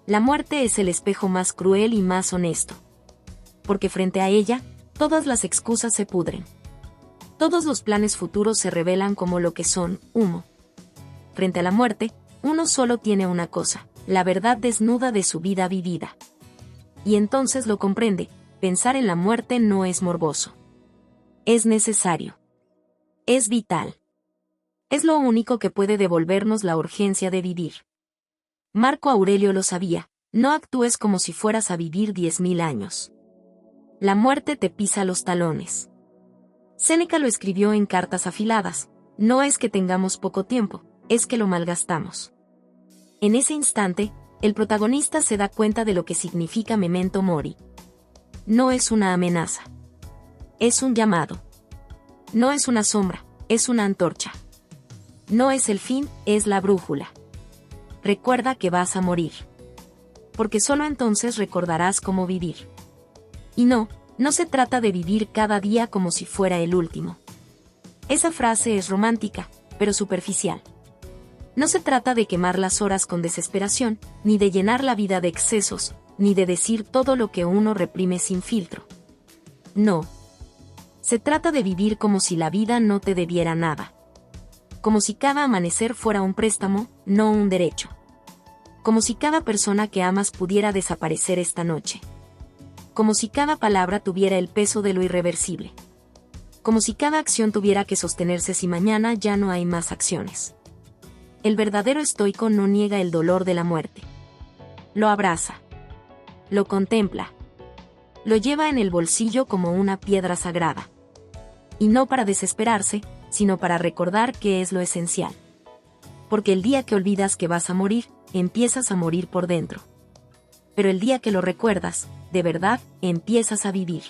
La muerte es el espejo más cruel y más honesto. Porque frente a ella, todas las excusas se pudren. Todos los planes futuros se revelan como lo que son, humo. Frente a la muerte, uno solo tiene una cosa, la verdad desnuda de su vida vivida. Y entonces lo comprende, pensar en la muerte no es morboso. Es necesario. Es vital. Es lo único que puede devolvernos la urgencia de vivir. Marco Aurelio lo sabía, no actúes como si fueras a vivir 10.000 años. La muerte te pisa los talones. Séneca lo escribió en Cartas afiladas, no es que tengamos poco tiempo, es que lo malgastamos. En ese instante, el protagonista se da cuenta de lo que significa memento mori. No es una amenaza. Es un llamado. No es una sombra, es una antorcha. No es el fin, es la brújula. Recuerda que vas a morir. Porque solo entonces recordarás cómo vivir. Y no se trata de vivir cada día como si fuera el último. Esa frase es romántica, pero superficial. No se trata de quemar las horas con desesperación, ni de llenar la vida de excesos, ni de decir todo lo que uno reprime sin filtro. No. Se trata de vivir como si la vida no te debiera nada. Como si cada amanecer fuera un préstamo, no un derecho. Como si cada persona que amas pudiera desaparecer esta noche. Como si cada palabra tuviera el peso de lo irreversible. Como si cada acción tuviera que sostenerse si mañana ya no hay más acciones. El verdadero estoico no niega el dolor de la muerte. Lo abraza. Lo contempla. Lo lleva en el bolsillo como una piedra sagrada. Y no para desesperarse, sino para recordar qué es lo esencial. Porque el día que olvidas que vas a morir, empiezas a morir por dentro. Pero el día que lo recuerdas, de verdad, empiezas a vivir.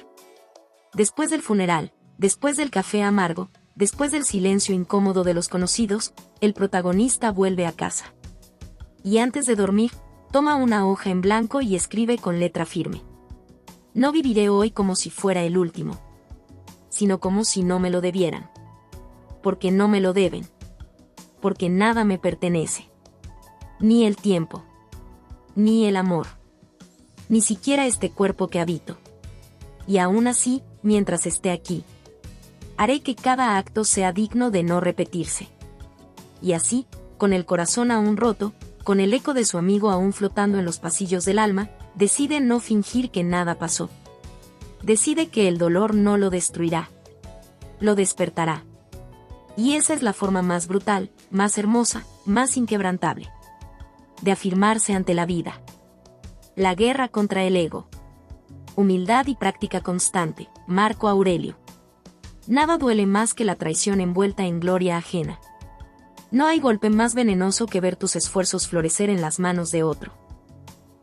Después del funeral, después del café amargo, después del silencio incómodo de los conocidos, el protagonista vuelve a casa. Y antes de dormir, toma una hoja en blanco y escribe con letra firme: no viviré hoy como si fuera el último, sino como si no me lo debieran. Porque no me lo deben. Porque nada me pertenece. Ni el tiempo. Ni el amor. Ni siquiera este cuerpo que habito. Y aún así, mientras esté aquí, haré que cada acto sea digno de no repetirse. Y así, con el corazón aún roto, con el eco de su amigo aún flotando en los pasillos del alma, decide no fingir que nada pasó. Decide que el dolor no lo destruirá. Lo despertará. Y esa es la forma más brutal, más hermosa, más inquebrantable de afirmarse ante la vida. La guerra contra el ego. Humildad y práctica constante, Marco Aurelio. Nada duele más que la traición envuelta en gloria ajena. No hay golpe más venenoso que ver tus esfuerzos florecer en las manos de otro.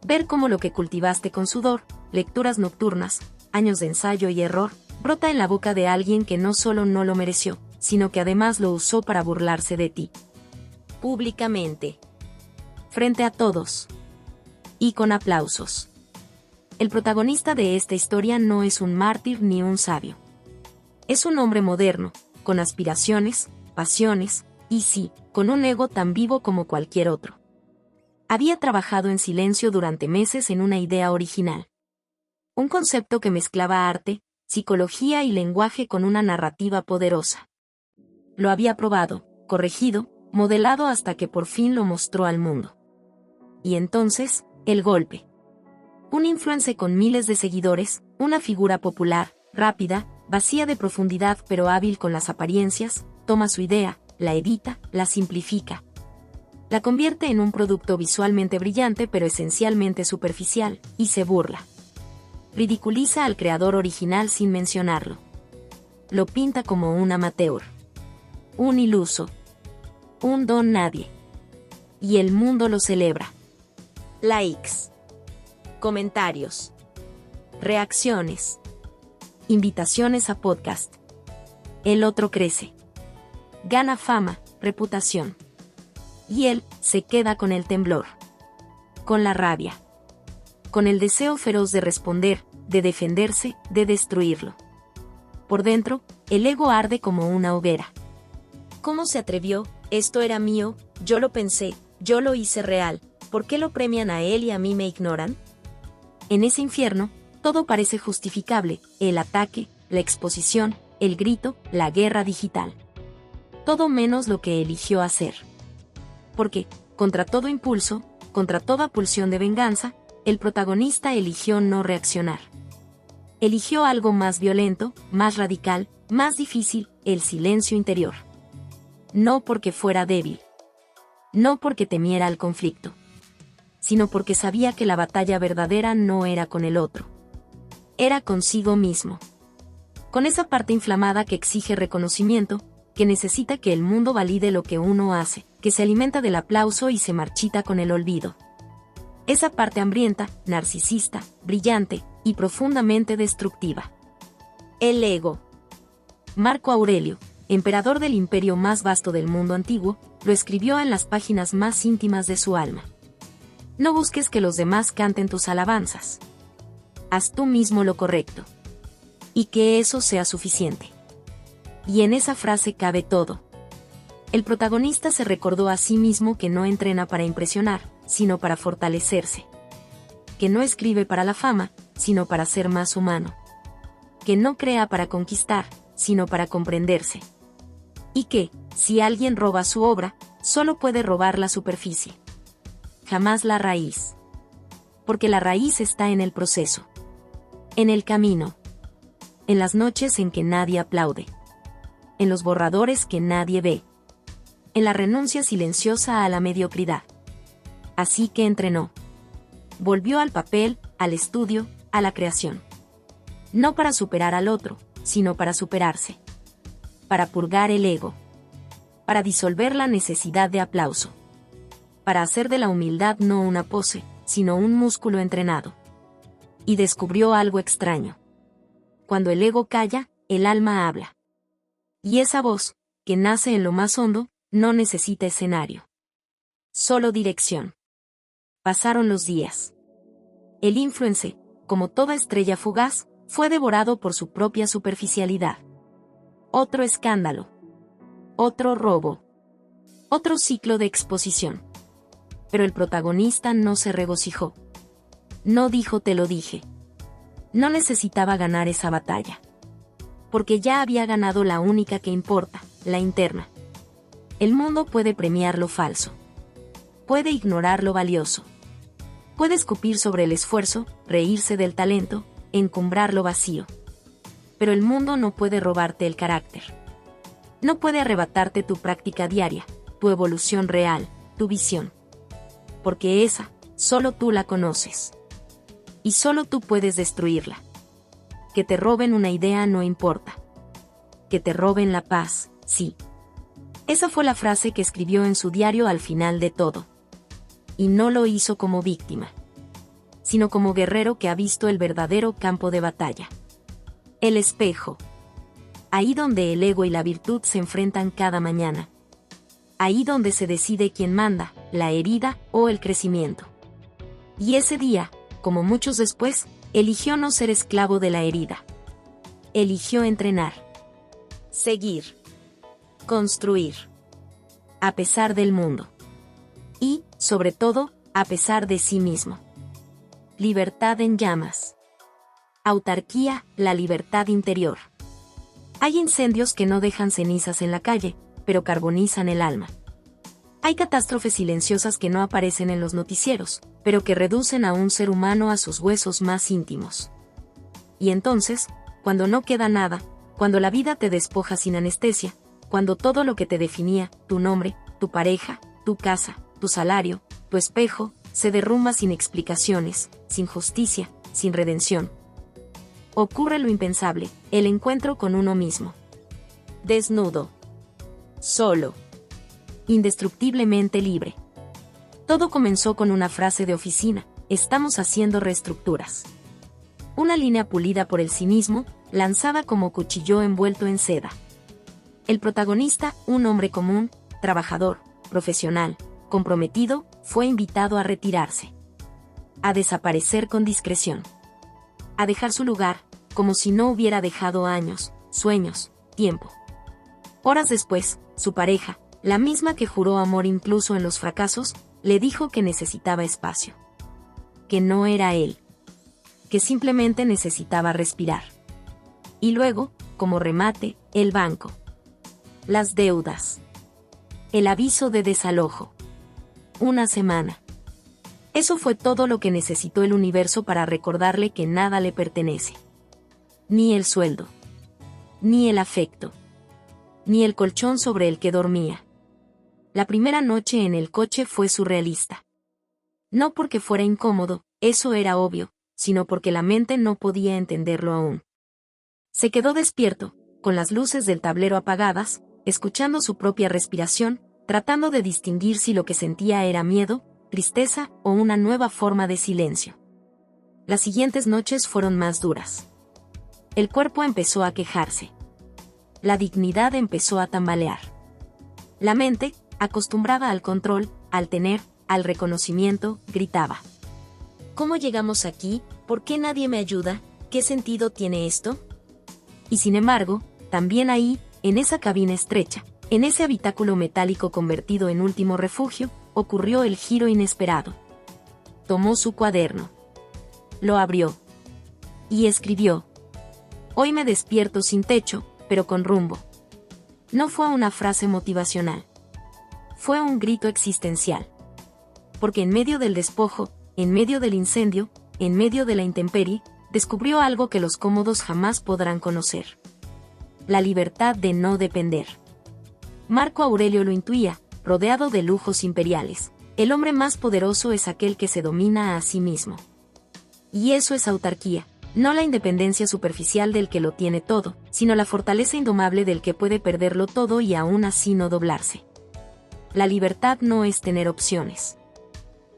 Ver cómo lo que cultivaste con sudor, lecturas nocturnas, años de ensayo y error, brota en la boca de alguien que no solo no lo mereció, sino que además lo usó para burlarse de ti. Públicamente. Frente a todos. Y con aplausos. El protagonista de esta historia no es un mártir ni un sabio. Es un hombre moderno, con aspiraciones, pasiones, y sí, con un ego tan vivo como cualquier otro. Había trabajado en silencio durante meses en una idea original. Un concepto que mezclaba arte, psicología y lenguaje con una narrativa poderosa. Lo había probado, corregido, modelado hasta que por fin lo mostró al mundo. Y entonces, el golpe. Un influencer con miles de seguidores, una figura popular, rápida, vacía de profundidad pero hábil con las apariencias, toma su idea, la edita, la simplifica. La convierte en un producto visualmente brillante pero esencialmente superficial, y se burla. Ridiculiza al creador original sin mencionarlo. Lo pinta como un amateur. Un iluso. Un don nadie. Y el mundo lo celebra. Likes. Comentarios. Reacciones. Invitaciones a podcast. El otro crece. Gana fama, reputación. Y él se queda con el temblor. Con la rabia. Con el deseo feroz de responder, de defenderse, de destruirlo. Por dentro, el ego arde como una hoguera. ¿Cómo se atrevió? Esto era mío, yo lo pensé, yo lo hice real. ¿Por qué lo premian a él y a mí me ignoran? En ese infierno, todo parece justificable: el ataque, la exposición, el grito, la guerra digital. Todo menos lo que eligió hacer. Porque, contra todo impulso, contra toda pulsión de venganza, el protagonista eligió no reaccionar. Eligió algo más violento, más radical, más difícil: el silencio interior. No porque fuera débil. No porque temiera el conflicto. Sino porque sabía que la batalla verdadera no era con el otro. Era consigo mismo. Con esa parte inflamada que exige reconocimiento, que necesita que el mundo valide lo que uno hace, que se alimenta del aplauso y se marchita con el olvido. Esa parte hambrienta, narcisista, brillante y profundamente destructiva. El ego. Marco Aurelio, emperador del imperio más vasto del mundo antiguo, lo escribió en las páginas más íntimas de su alma. No busques que los demás canten tus alabanzas. Haz tú mismo lo correcto. Y que eso sea suficiente. Y en esa frase cabe todo. El protagonista se recordó a sí mismo que no entrena para impresionar, sino para fortalecerse. Que no escribe para la fama, sino para ser más humano. Que no crea para conquistar, sino para comprenderse. Y que, si alguien roba su obra, solo puede robar la superficie. Jamás la raíz. Porque la raíz está en el proceso. En el camino. En las noches en que nadie aplaude. En los borradores que nadie ve. En la renuncia silenciosa a la mediocridad. Así que entrenó. Volvió al papel, al estudio, a la creación. No para superar al otro, sino para superarse. para purgar el ego, para disolver la necesidad de aplauso, para hacer de la humildad no una pose, sino un músculo entrenado. Y descubrió algo extraño. Cuando el ego calla, el alma habla. Y esa voz, que nace en lo más hondo, no necesita escenario. Solo dirección. Pasaron los días. El influencer, como toda estrella fugaz, fue devorado por su propia superficialidad. Otro escándalo. Otro robo. Otro ciclo de exposición. Pero el protagonista no se regocijó. No dijo te lo dije. No necesitaba ganar esa batalla. Porque ya había ganado la única que importa, la interna. El mundo puede premiar lo falso. Puede ignorar lo valioso. Puede escupir sobre el esfuerzo, reírse del talento, encumbrar lo vacío. Pero el mundo no puede robarte el carácter. No puede arrebatarte tu práctica diaria, tu evolución real, tu visión. Porque esa, solo tú la conoces. Y solo tú puedes destruirla. Que te roben una idea no importa. Que te roben la paz, sí. Esa fue la frase que escribió en su diario al final de todo. Y no lo hizo como víctima, sino como guerrero que ha visto el verdadero campo de batalla. El espejo. Ahí donde el ego y la virtud se enfrentan cada mañana. Ahí donde se decide quién manda, la herida o el crecimiento. Y ese día, como muchos después, eligió no ser esclavo de la herida. Eligió entrenar. Seguir. Construir. A pesar del mundo. Y, sobre todo, a pesar de sí mismo. Libertad en llamas. Autarquía, la libertad interior. Hay incendios que no dejan cenizas en la calle, pero carbonizan el alma. Hay catástrofes silenciosas que no aparecen en los noticieros, pero que reducen a un ser humano a sus huesos más íntimos. Y entonces, cuando no queda nada, cuando la vida te despoja sin anestesia, cuando todo lo que te definía, tu nombre, tu pareja, tu casa, tu salario, tu espejo, se derrumba sin explicaciones, sin justicia, sin redención. Ocurre lo impensable, el encuentro con uno mismo. Desnudo. Solo. Indestructiblemente libre. Todo comenzó con una frase de oficina: estamos haciendo reestructuras. Una línea pulida por el cinismo, lanzada como cuchillo envuelto en seda. El protagonista, un hombre común, trabajador, profesional, comprometido, fue invitado a retirarse. A desaparecer con discreción. A dejar su lugar, como si no hubiera dejado años, sueños, tiempo. Horas después, su pareja, la misma que juró amor incluso en los fracasos, le dijo que necesitaba espacio. Que no era él. Que simplemente necesitaba respirar. Y luego, como remate, el banco. Las deudas. El aviso de desalojo. Una semana. Eso fue todo lo que necesitó el universo para recordarle que nada le pertenece. Ni el sueldo. Ni el afecto. Ni el colchón sobre el que dormía. La primera noche en el coche fue surrealista. No porque fuera incómodo, eso era obvio, sino porque la mente no podía entenderlo aún. Se quedó despierto, con las luces del tablero apagadas, escuchando su propia respiración, tratando de distinguir si lo que sentía era miedo, tristeza o una nueva forma de silencio. Las siguientes noches fueron más duras. El cuerpo empezó a quejarse. La dignidad empezó a tambalear. La mente, acostumbrada al control, al tener, al reconocimiento, gritaba. ¿Cómo llegamos aquí? ¿Por qué nadie me ayuda? ¿Qué sentido tiene esto? Y sin embargo, también ahí, en esa cabina estrecha, en ese habitáculo metálico convertido en último refugio, ocurrió el giro inesperado. Tomó su cuaderno. Lo abrió. Y escribió. Hoy me despierto sin techo, pero con rumbo. No fue una frase motivacional. Fue un grito existencial. Porque en medio del despojo, en medio del incendio, en medio de la intemperie, descubrió algo que los cómodos jamás podrán conocer. La libertad de no depender. Marco Aurelio lo intuía, rodeado de lujos imperiales. El hombre más poderoso es aquel que se domina a sí mismo. Y eso es autarquía, No la independencia superficial del que lo tiene todo, sino la fortaleza indomable del que puede perderlo todo y aún así no doblarse. La libertad no es tener opciones.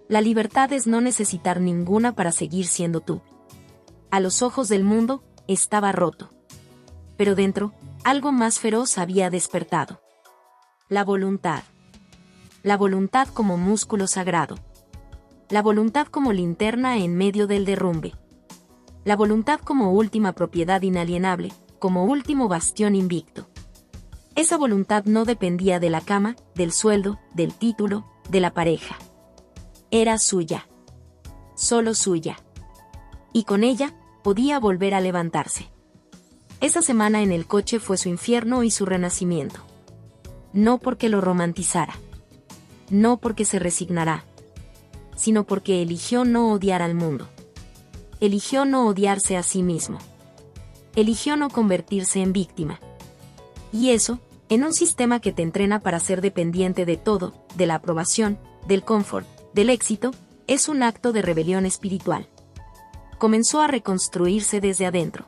La libertad es no necesitar ninguna para seguir siendo tú. A los ojos del mundo, estaba roto. Pero dentro, algo más feroz había despertado. La voluntad. La voluntad como músculo sagrado. La voluntad como linterna en medio del derrumbe. La voluntad como última propiedad inalienable, como último bastión invicto. Esa voluntad no dependía de la cama, del sueldo, del título, de la pareja. Era suya. Solo suya. Y con ella, podía volver a levantarse. Esa semana en el coche fue su infierno y su renacimiento. No porque lo romantizara. No porque se resignará. Sino porque eligió no odiar al mundo. Eligió no odiarse a sí mismo. Eligió no convertirse en víctima. Y eso, en un sistema que te entrena para ser dependiente de todo, de la aprobación, del confort, del éxito, es un acto de rebelión espiritual. Comenzó a reconstruirse desde adentro.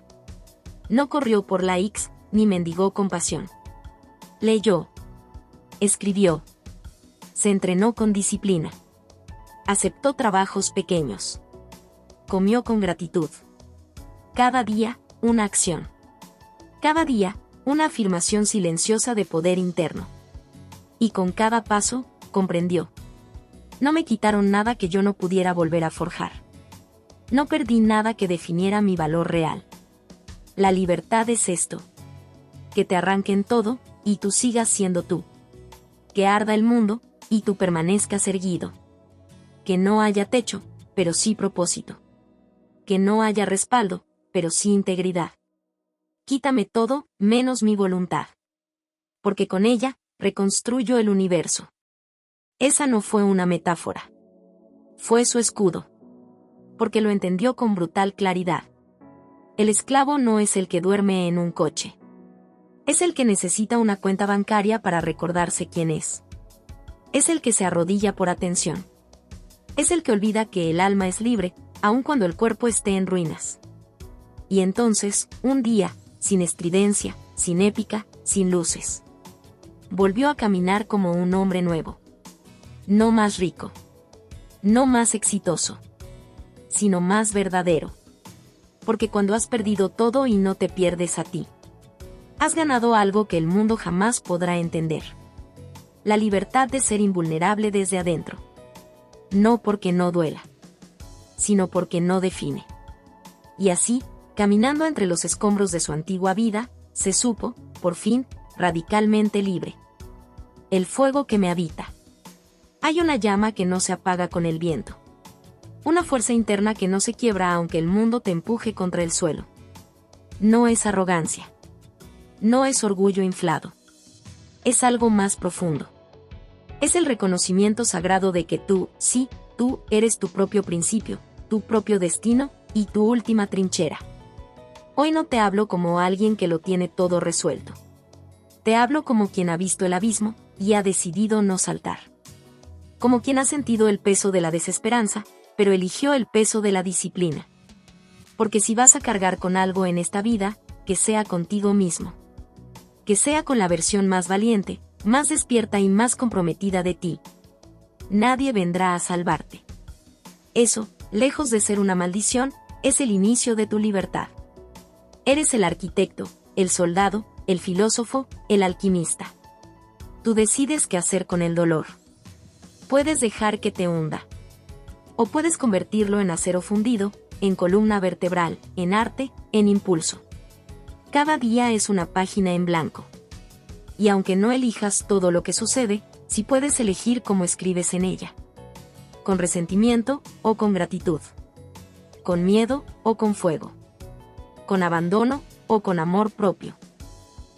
No corrió por likes, ni mendigó compasión. Leyó. Escribió. Se entrenó con disciplina. Aceptó trabajos pequeños. Comió con gratitud. Cada día, una acción. Cada día, una afirmación silenciosa de poder interno. Y con cada paso, comprendió. No me quitaron nada que yo no pudiera volver a forjar. No perdí nada que definiera mi valor real. La libertad es esto. Que te arranquen todo, y tú sigas siendo tú. Que arda el mundo, y tú permanezcas erguido. Que no haya techo, pero sí propósito. Que no haya respaldo, pero sí integridad. Quítame todo, menos mi voluntad. Porque con ella, reconstruyo el universo. Esa no fue una metáfora. Fue su escudo. Porque lo entendió con brutal claridad. El esclavo no es el que duerme en un coche. Es el que necesita una cuenta bancaria para recordarse quién es. Es el que se arrodilla por atención. Es el que olvida que el alma es libre, aun cuando el cuerpo esté en ruinas. Y entonces, un día, sin estridencia, sin épica, sin luces, volvió a caminar como un hombre nuevo. No más rico. No más exitoso. Sino más verdadero. Porque cuando has perdido todo y no te pierdes a ti, has ganado algo que el mundo jamás podrá entender. La libertad de ser invulnerable desde adentro. No porque no duela, sino porque no define. Y así, caminando entre los escombros de su antigua vida, se supo, por fin, radicalmente libre. El fuego que me habita. Hay una llama que no se apaga con el viento. Una fuerza interna que no se quiebra aunque el mundo te empuje contra el suelo. No es arrogancia. No es orgullo inflado. Es algo más profundo. Es el reconocimiento sagrado de que tú, sí, tú eres tu propio principio, tu propio destino y tu última trinchera. Hoy no te hablo como alguien que lo tiene todo resuelto. Te hablo como quien ha visto el abismo y ha decidido no saltar. Como quien ha sentido el peso de la desesperanza, pero eligió el peso de la disciplina. Porque si vas a cargar con algo en esta vida, que sea contigo mismo. Que sea con la versión más valiente, más despierta y más comprometida de ti. Nadie vendrá a salvarte. Eso, lejos de ser una maldición, es el inicio de tu libertad. Eres el arquitecto, el soldado, el filósofo, el alquimista. Tú decides qué hacer con el dolor. Puedes dejar que te hunda. O puedes convertirlo en acero fundido, en columna vertebral, en arte, en impulso. Cada día es una página en blanco. Y aunque no elijas todo lo que sucede, sí puedes elegir cómo escribes en ella. Con resentimiento o con gratitud. Con miedo o con fuego. Con abandono o con amor propio.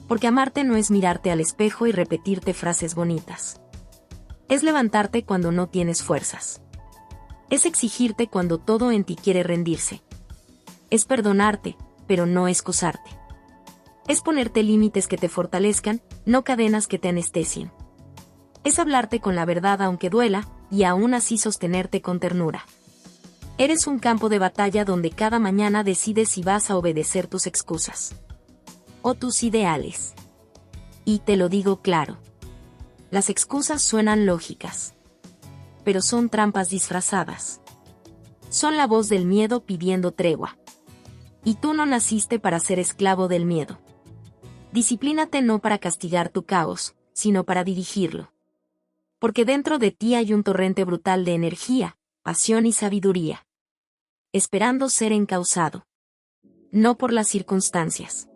Porque amarte no es mirarte al espejo y repetirte frases bonitas. Es levantarte cuando no tienes fuerzas. Es exigirte cuando todo en ti quiere rendirse. Es perdonarte, pero no excusarte. Es ponerte límites que te fortalezcan, no cadenas que te anestesien. Es hablarte con la verdad aunque duela, y aún así sostenerte con ternura. Eres un campo de batalla donde cada mañana decides si vas a obedecer tus excusas o tus ideales. Y te lo digo claro. Las excusas suenan lógicas, pero son trampas disfrazadas. Son la voz del miedo pidiendo tregua. Y tú no naciste para ser esclavo del miedo. Disciplínate no para castigar tu caos, sino para dirigirlo. Porque dentro de ti hay un torrente brutal de energía, pasión y sabiduría, esperando ser encauzado. No por las circunstancias,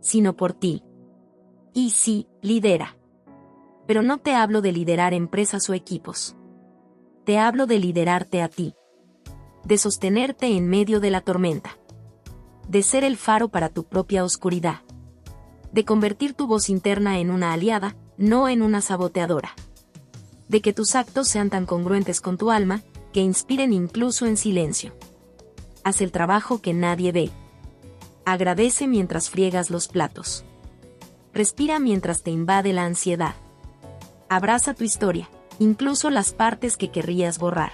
sino por ti. Y sí, lidera. Pero no te hablo de liderar empresas o equipos. Te hablo de liderarte a ti. De sostenerte en medio de la tormenta. De ser el faro para tu propia oscuridad. De convertir tu voz interna en una aliada, no en una saboteadora. De que tus actos sean tan congruentes con tu alma, que inspiren incluso en silencio. Haz el trabajo que nadie ve. Agradece mientras friegas los platos. Respira mientras te invade la ansiedad. Abraza tu historia, incluso las partes que querrías borrar.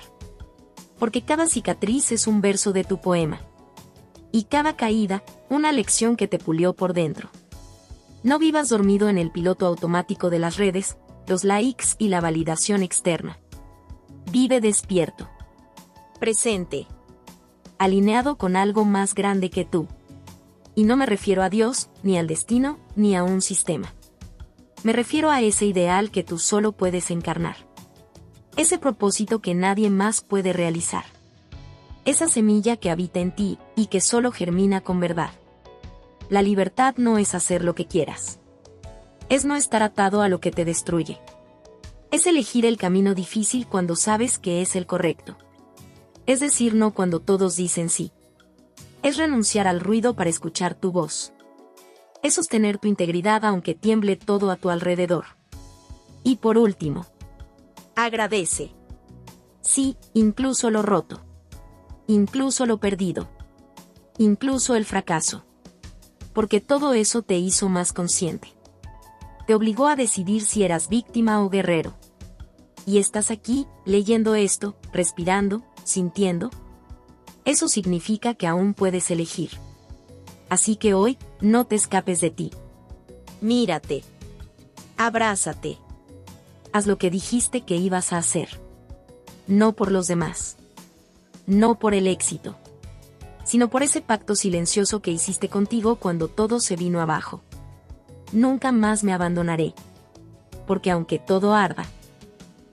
Porque cada cicatriz es un verso de tu poema. Y cada caída, una lección que te pulió por dentro. No vivas dormido en el piloto automático de las redes, los likes y la validación externa. Vive despierto. Presente. Alineado con algo más grande que tú. Y no me refiero a Dios, ni al destino, ni a un sistema. Me refiero a ese ideal que tú solo puedes encarnar. Ese propósito que nadie más puede realizar. Esa semilla que habita en ti y que solo germina con verdad. La libertad no es hacer lo que quieras. Es no estar atado a lo que te destruye. Es elegir el camino difícil cuando sabes que es el correcto. Es decir no cuando todos dicen sí. Es renunciar al ruido para escuchar tu voz. Es sostener tu integridad aunque tiemble todo a tu alrededor. Y por último, agradece. Sí, incluso lo roto. Incluso lo perdido. Incluso el fracaso. Porque todo eso te hizo más consciente. Te obligó a decidir si eras víctima o guerrero. Y estás aquí, leyendo esto, respirando, sintiendo. Eso significa que aún puedes elegir. Así que hoy, no te escapes de ti. Mírate. Abrázate. Haz lo que dijiste que ibas a hacer. No por los demás. No por el éxito. Sino por ese pacto silencioso que hiciste contigo cuando todo se vino abajo. Nunca más me abandonaré. Porque aunque todo arda,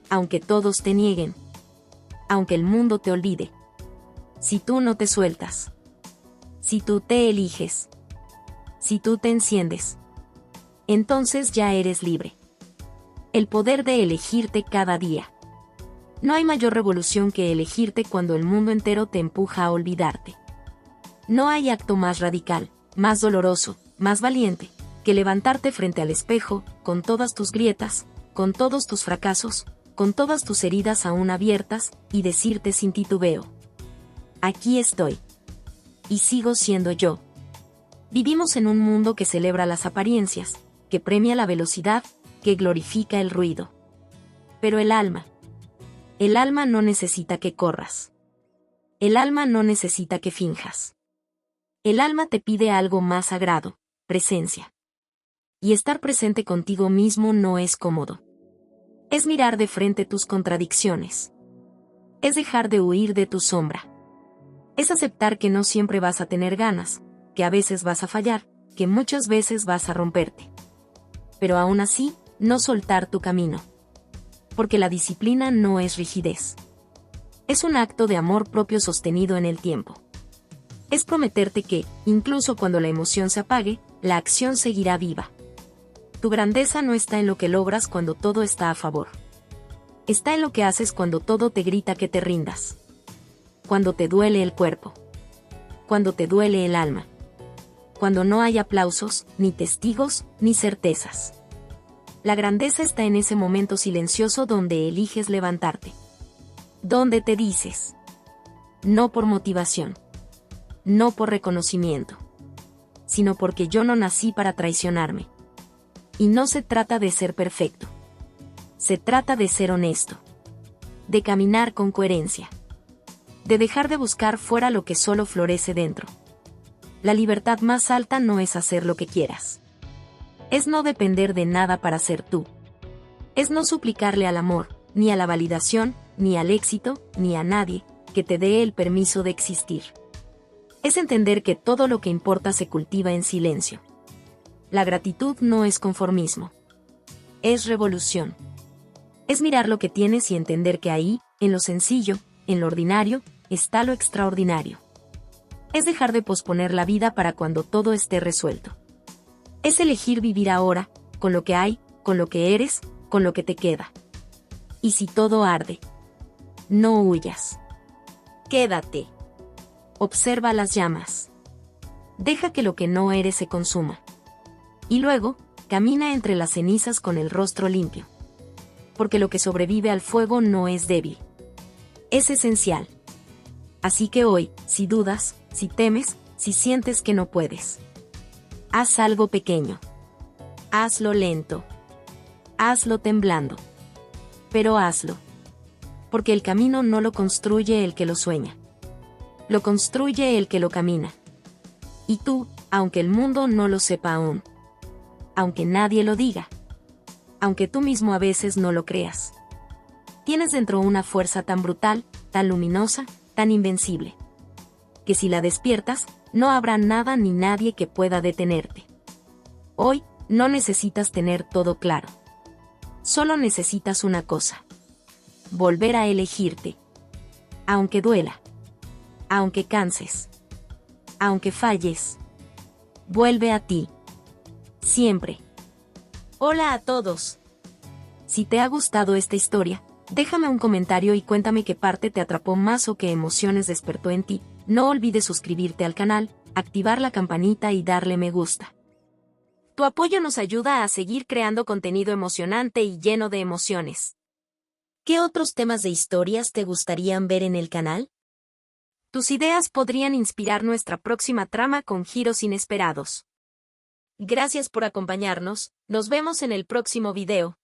aunque todos te nieguen, aunque el mundo te olvide, si tú no te sueltas, si tú te eliges, si tú te enciendes, entonces ya eres libre. El poder de elegirte cada día. No hay mayor revolución que elegirte cuando el mundo entero te empuja a olvidarte. No hay acto más radical, más doloroso, más valiente, que levantarte frente al espejo, con todas tus grietas, con todos tus fracasos, con todas tus heridas aún abiertas, y decirte sin titubeo: aquí estoy. Y sigo siendo yo. Vivimos en un mundo que celebra las apariencias, que premia la velocidad, que glorifica el ruido. Pero el alma no necesita que corras. El alma no necesita que finjas. El alma te pide algo más sagrado: presencia. Y estar presente contigo mismo no es cómodo. Es mirar de frente tus contradicciones. Es dejar de huir de tu sombra. Es aceptar que no siempre vas a tener ganas, que a veces vas a fallar, que muchas veces vas a romperte. Pero aún así, no soltar tu camino. Porque la disciplina no es rigidez. Es un acto de amor propio sostenido en el tiempo. Es prometerte que, incluso cuando la emoción se apague, la acción seguirá viva. Tu grandeza no está en lo que logras cuando todo está a favor. Está en lo que haces cuando todo te grita que te rindas. Cuando te duele el cuerpo. Cuando te duele el alma. Cuando no hay aplausos, ni testigos, ni certezas. La grandeza está en ese momento silencioso donde eliges levantarte. Donde te dices: no por motivación. No por reconocimiento. Sino porque yo no nací para traicionarme. Y no se trata de ser perfecto. Se trata de ser honesto. De caminar con coherencia. de dejar de buscar fuera lo que solo florece dentro. La libertad más alta no es hacer lo que quieras. Es no depender de nada para ser tú. Es no suplicarle al amor, ni a la validación, ni al éxito, ni a nadie, que te dé el permiso de existir. Es entender que todo lo que importa se cultiva en silencio. La gratitud no es conformismo. Es revolución. Es mirar lo que tienes y entender que ahí, en lo sencillo, en lo ordinario, está lo extraordinario. Es dejar de posponer la vida para cuando todo esté resuelto. Es elegir vivir ahora, con lo que hay, con lo que eres, con lo que te queda. Y si todo arde, no huyas. Quédate. Observa las llamas. Deja que lo que no eres se consuma. Y luego, camina entre las cenizas con el rostro limpio. Porque lo que sobrevive al fuego no es débil. Es esencial. Así que hoy, si dudas, si temes, si sientes que no puedes, haz algo pequeño. Hazlo lento. Hazlo temblando. Pero hazlo. Porque el camino no lo construye el que lo sueña. Lo construye el que lo camina. Y tú, aunque el mundo no lo sepa aún. Aunque nadie lo diga. Aunque tú mismo a veces no lo creas. Tienes dentro una fuerza tan brutal, tan luminosa, tan invencible. Que si la despiertas, no habrá nada ni nadie que pueda detenerte. Hoy, no necesitas tener todo claro. Solo necesitas una cosa. Volver a elegirte. Aunque duela. Aunque canses. Aunque falles. Vuelve a ti. Siempre. Hola a todos. Si te ha gustado esta historia, déjame un comentario y cuéntame qué parte te atrapó más o qué emociones despertó en ti. No olvides suscribirte al canal, activar la campanita y darle me gusta. Tu apoyo nos ayuda a seguir creando contenido emocionante y lleno de emociones. ¿Qué otros temas de historias te gustarían ver en el canal? Tus ideas podrían inspirar nuestra próxima trama con giros inesperados. Gracias por acompañarnos, nos vemos en el próximo video.